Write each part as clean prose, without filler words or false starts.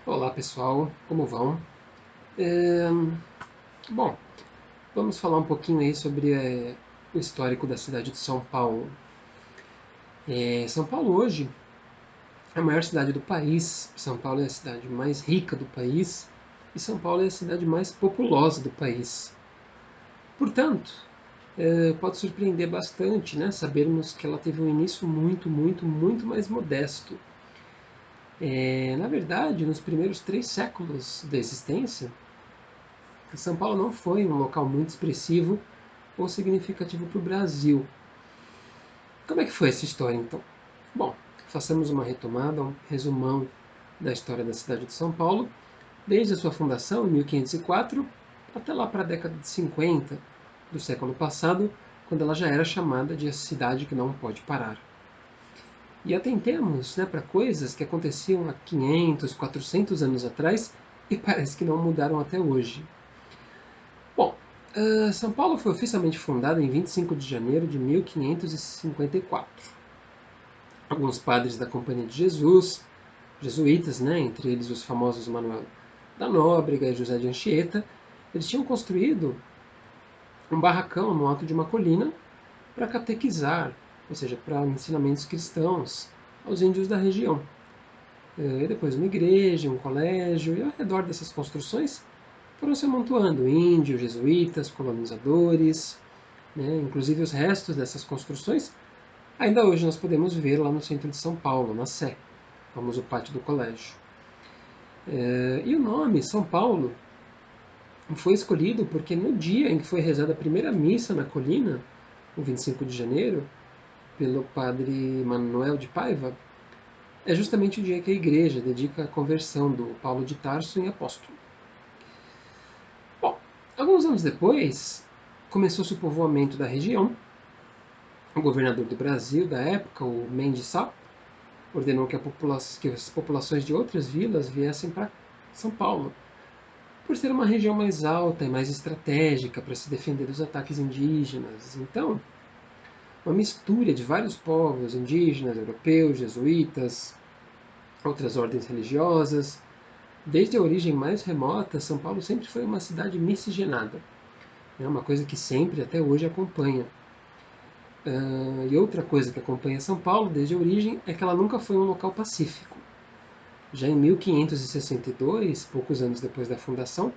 Olá pessoal, como vão? É, Bom, vamos falar um pouquinho aí sobre o histórico da cidade de São Paulo. São Paulo hoje é a maior cidade do país, São Paulo é a cidade mais rica do país e São Paulo é a cidade mais populosa do país. Portanto, pode surpreender bastante, né, sabermos que ela teve um início muito mais modesto. Na verdade, nos primeiros 3 séculos da existência, São Paulo não foi um local muito expressivo ou significativo para o Brasil. Como é que foi essa história então? Bom, façamos uma retomada, um resumão da história da cidade de São Paulo, desde a sua fundação em 1504 até lá para a década de 50 do século passado, quando ela já era chamada de a cidade que não pode parar. E atentemos, para coisas que aconteciam há 500, 400 anos atrás e parece que não mudaram até hoje. Bom, São Paulo foi oficialmente fundada em 25 de janeiro de 1554. Alguns padres da Companhia de Jesus, jesuítas, entre eles os famosos Manuel da Nóbrega e José de Anchieta, eles tinham construído um barracão no alto de uma colina para catequizar, ou seja, para ensinamentos cristãos aos índios da região. E depois uma igreja, um colégio, e ao redor dessas construções foram se amontoando índios, jesuítas, colonizadores, inclusive os restos dessas construções. Ainda hoje nós podemos ver lá no centro de São Paulo, na Sé, o famoso pátio do colégio. E o nome São Paulo foi escolhido porque no dia em que foi rezada a primeira missa na colina, o 25 de janeiro, pelo padre Manuel de Paiva, é justamente o dia que a igreja dedica a conversão do Paulo de Tarso em apóstolo. Bom, alguns anos depois, começou-se o povoamento da região. O governador do Brasil da época, o Mendes Sá, ordenou que as populações de outras vilas viessem para São Paulo, por ser uma região mais alta e mais estratégica para se defender dos ataques indígenas. Então, uma mistura de vários povos, indígenas, europeus, jesuítas, outras ordens religiosas. Desde a origem mais remota, São Paulo sempre foi uma cidade miscigenada. É uma coisa que sempre, até hoje, acompanha. E outra coisa que acompanha São Paulo desde a origem é que ela nunca foi um local pacífico. Já em 1562, poucos anos depois da fundação,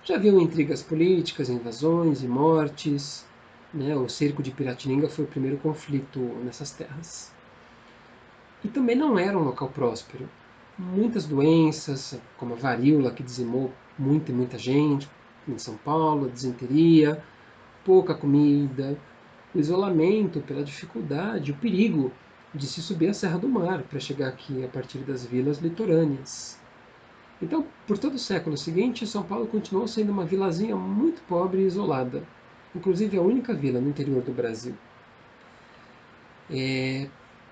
já haviam intrigas políticas, invasões e mortes. O cerco de Piratininga foi o primeiro conflito nessas terras. E também não era um local próspero. Muitas doenças, como a varíola, que dizimou muita gente em São Paulo, a disenteria, pouca comida, o isolamento pela dificuldade, o perigo de se subir a Serra do Mar para chegar aqui a partir das vilas litorâneas. Então, por todo o século seguinte, São Paulo continuou sendo uma vilazinha muito pobre e isolada, inclusive a única vila no interior do Brasil.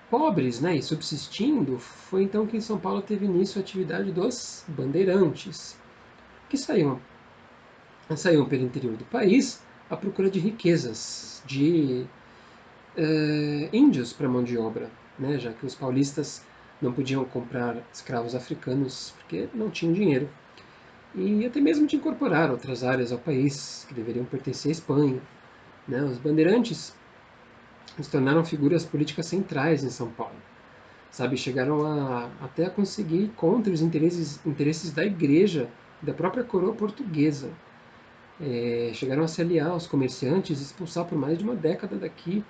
Pobres, e subsistindo, foi então que em São Paulo teve início a atividade dos bandeirantes, que saíam pelo interior do país à procura de riquezas, de índios para mão de obra, já que os paulistas não podiam comprar escravos africanos porque não tinham dinheiro. E até mesmo de incorporar outras áreas ao país que deveriam pertencer à Espanha. Os bandeirantes se tornaram figuras políticas centrais em São Paulo. Chegaram até a conseguir contra os interesses da igreja e da própria coroa portuguesa. Chegaram a se aliar aos comerciantes e expulsar por mais de uma década daqui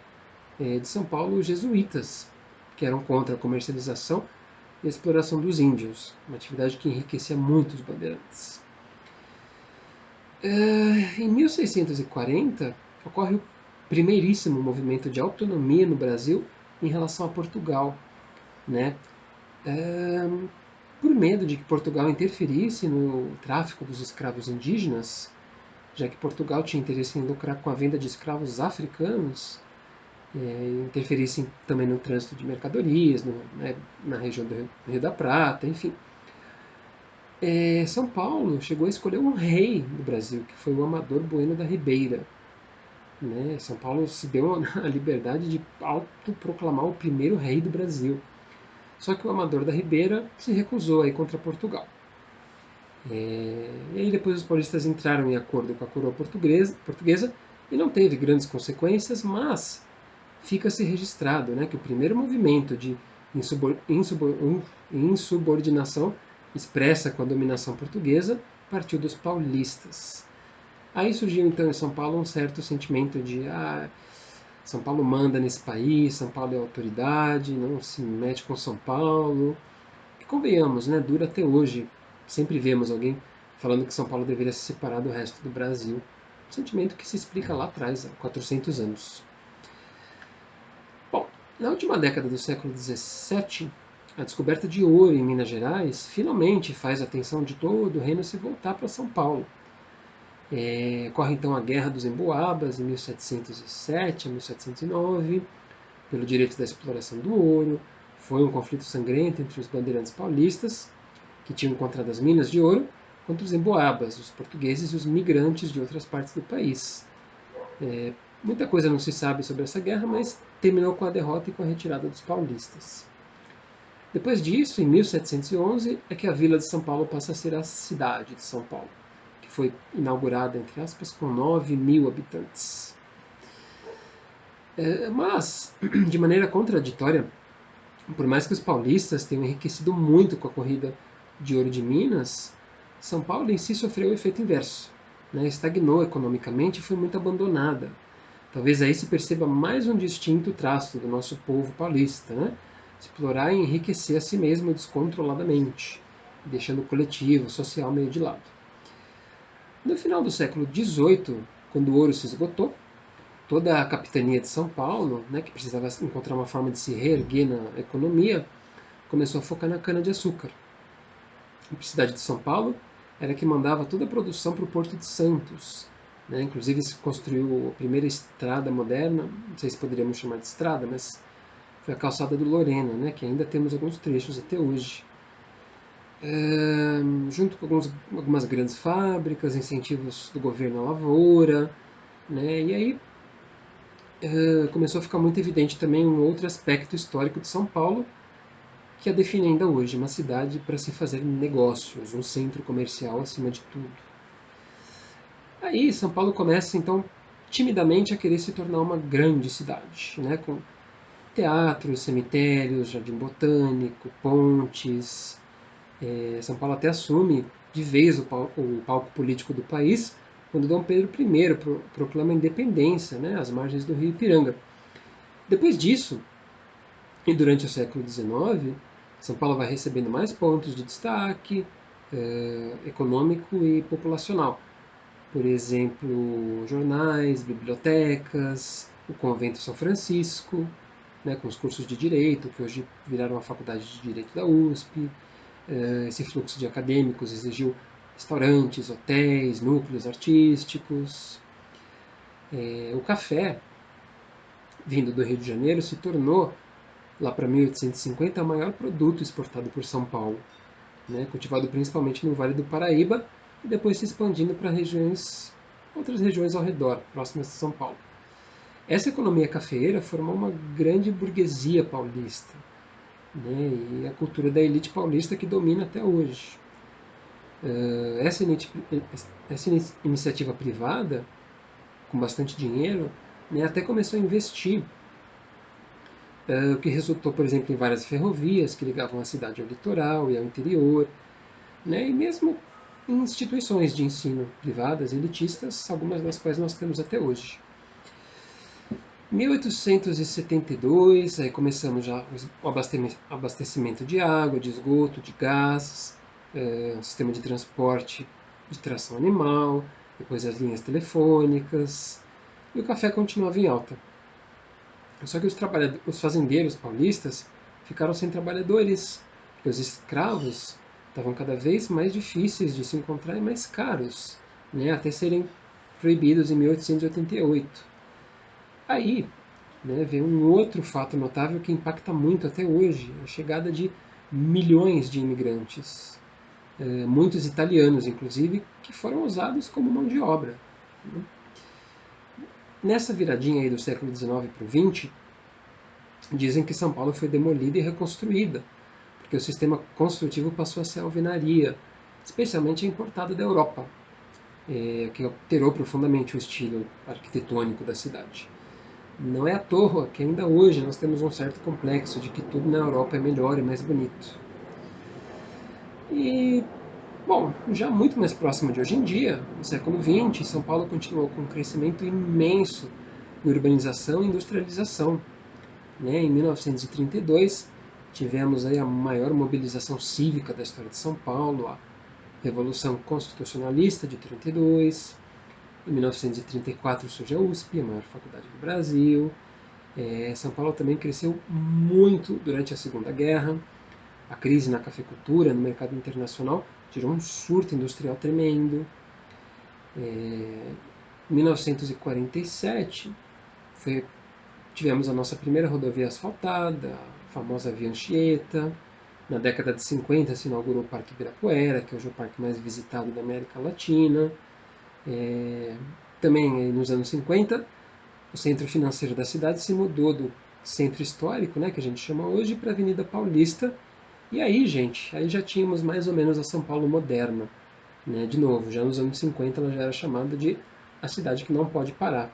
de São Paulo os jesuítas, que eram contra a comercialização e a exploração dos índios, uma atividade que enriquecia muito os bandeirantes. Em 1640, ocorre o primeiríssimo movimento de autonomia no Brasil em relação a Portugal, por medo de que Portugal interferisse no tráfico dos escravos indígenas, já que Portugal tinha interesse em lucrar com a venda de escravos africanos, interferissem também no trânsito de mercadorias, na região do Rio da Prata, enfim. São Paulo chegou a escolher um rei do Brasil, que foi o Amador Bueno da Ribeira. São Paulo se deu a liberdade de autoproclamar o primeiro rei do Brasil. Só que o Amador da Ribeira se recusou a ir contra Portugal. E aí depois os paulistas entraram em acordo com a coroa portuguesa e não teve grandes consequências, mas fica-se registrado, né, que o primeiro movimento de insubordinação expressa com a dominação portuguesa partiu dos paulistas. Aí surgiu então em São Paulo um certo sentimento de São Paulo manda nesse país, São Paulo é autoridade, não se mete com São Paulo. E convenhamos, né, dura até hoje. Sempre vemos alguém falando que São Paulo deveria se separar do resto do Brasil. Um sentimento que se explica lá atrás, há 400 anos. Bom, na última década do século XVII, a descoberta de ouro em Minas Gerais finalmente faz a atenção de todo o reino se voltar para São Paulo. Ocorre então a Guerra dos Emboabas, em 1707 a 1709, pelo direito da exploração do ouro. Foi um conflito sangrento entre os bandeirantes paulistas, que tinham encontrado as minas de ouro, contra os emboabas, os portugueses e os migrantes de outras partes do país. Muita coisa não se sabe sobre essa guerra, mas terminou com a derrota e com a retirada dos paulistas. Depois disso, em 1711, é que a Vila de São Paulo passa a ser a cidade de São Paulo, que foi inaugurada, entre aspas, com 9.000 habitantes. Mas, de maneira contraditória, por mais que os paulistas tenham enriquecido muito com a corrida de ouro de Minas, São Paulo em si sofreu o efeito inverso, né? Estagnou economicamente e foi muito abandonada. Talvez aí se perceba mais um distinto traço do nosso povo paulista, né? Explorar e enriquecer a si mesmo descontroladamente, deixando o coletivo, o social meio de lado. No final do século XVIII, quando o ouro se esgotou, toda a capitania de São Paulo, né, que precisava encontrar uma forma de se reerguer na economia, começou a focar na cana-de-açúcar. A cidade de São Paulo era que mandava toda a produção para o Porto de Santos. Né? Inclusive se construiu a primeira estrada moderna, não sei se poderíamos chamar de estrada, mas foi a calçada do Lorena, né? Que ainda temos alguns trechos até hoje. Junto com algumas grandes fábricas, incentivos do governo à lavoura, né? E aí começou a ficar muito evidente também um outro aspecto histórico de São Paulo, que a define ainda hoje, uma cidade para se fazer negócios, um centro comercial acima de tudo. Aí São Paulo começa então timidamente a querer se tornar uma grande cidade, né, com teatros, cemitérios, jardim botânico, pontes. São Paulo até assume de vez o palco político do país quando Dom Pedro I proclama a independência, né, às margens do rio Ipiranga. Depois disso, e durante o século XIX, São Paulo vai recebendo mais pontos de destaque econômico e populacional. Por exemplo, jornais, bibliotecas, o Convento São Francisco, né, com os cursos de Direito, que hoje viraram a Faculdade de Direito da USP. Esse fluxo de acadêmicos exigiu restaurantes, hotéis, núcleos artísticos. O café, vindo do Rio de Janeiro, se tornou lá para 1850, é o maior produto exportado por São Paulo, né, cultivado principalmente no Vale do Paraíba e depois se expandindo para outras regiões ao redor, próximas de São Paulo. Essa economia cafeeira formou uma grande burguesia paulista, né, e a cultura da elite paulista que domina até hoje. Essa iniciativa privada, com bastante dinheiro, né, até começou a investir o que resultou, por exemplo, em várias ferrovias que ligavam a cidade ao litoral e ao interior, né, e mesmo em instituições de ensino privadas, elitistas, algumas das quais nós temos até hoje. Em 1872, aí começamos já o abastecimento de água, de esgoto, de gás, um sistema de transporte de tração animal, depois as linhas telefônicas, e o café continuava em alta. Só que os fazendeiros paulistas ficaram sem trabalhadores, porque os escravos estavam cada vez mais difíceis de se encontrar e mais caros, né, até serem proibidos em 1888. Aí, né, vem um outro fato notável que impacta muito até hoje, a chegada de milhões de imigrantes, muitos italianos inclusive, que foram usados como mão de obra. Né? Nessa viradinha aí do século XIX para o XX, dizem que São Paulo foi demolida e reconstruída, porque o sistema construtivo passou a ser alvenaria, especialmente a importada da Europa, que alterou profundamente o estilo arquitetônico da cidade. Não é à toa que ainda hoje nós temos um certo complexo de que tudo na Europa é melhor e mais bonito. E, bom, já muito mais próximo de hoje em dia, no século XX, São Paulo continuou com um crescimento imenso em urbanização e industrialização. Né? Em 1932, tivemos aí a maior mobilização cívica da história de São Paulo, a Revolução Constitucionalista de 32. Em 1934 surge a USP, a maior faculdade do Brasil. São Paulo também cresceu muito durante a Segunda Guerra. A crise na cafeicultura, no mercado internacional, gerou um surto industrial tremendo. Em 1947, tivemos a nossa primeira rodovia asfaltada, a famosa Via Anchieta. Na década de 50 se inaugurou o Parque Ibirapuera, que hoje é o parque mais visitado da América Latina. Também nos anos 50, o centro financeiro da cidade se mudou do centro histórico, né, que a gente chama hoje, para a Avenida Paulista. E aí, gente, aí já tínhamos mais ou menos a São Paulo moderna. Né? De novo, já nos anos 50 ela já era chamada de a cidade que não pode parar.